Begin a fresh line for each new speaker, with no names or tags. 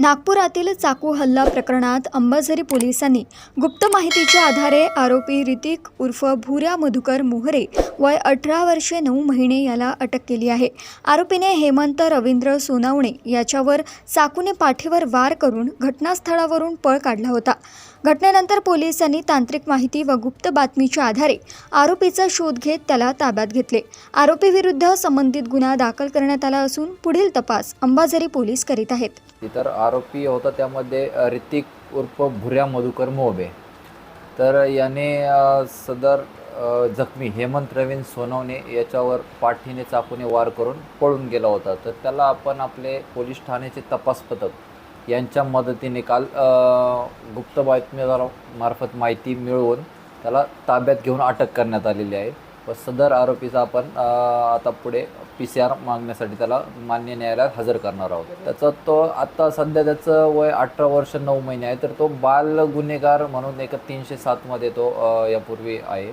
नागपुरातील चाकू हल्ला प्रकरणात अंबाझरी पोलिसांनी गुप्त माहितीच्या आधारे आरोपी ऋतिक उर्फ भूऱ्या मधुकर मोहरे वय 18 वर्षे 9 महिने याला अटक केली आहे। आरोपीने हेमंत रवींद्र सोनावणे याच्यावर चाकूने पाठीवर वार करून घटनास्थळावरून पळ काढला होता। घटनेनंतर पोलिसांनी तांत्रिक माहिती व गुप्त बातमीच्या आधारे आरोपीचा शोध घेत त्याला ताब्यात घेतले। आरोपी विरुद्ध संबंधित गुन्हा दाखल करण्यात आला असून पुढील तपास अंबाझरी पोलीस करीत आहेत।
तर आरोपी होता त्यामध्ये ऋतिक उर्फ भूऱ्या मधुकर मोहरे। तर याने सदर जखमी हेमंत रवींद्र सोनवणे याच्यावर पाठीने चाकूने वार करून पळून गेला होता। तर त्याला आपण आपले पोलीस ठाण्याचे तपास पथक यांच्या मदतीने काल गुप्त बातमीदारामार्फत माहिती मिळवून त्याला ताब्यात घेऊन अटक करण्यात आलेली आहे व सदर आरोपीचा आपण आता पुढे PCR मागण्यासाठी त्याला मान्य न्यायालयात हजर करणार आहोत। तो आता सध्या त्याचं वय 18 वर्ष 9 महिने आहे। तर तो बाल गुन्हेगार म्हणून एक 307 मध्ये तो यापूर्वी आहे।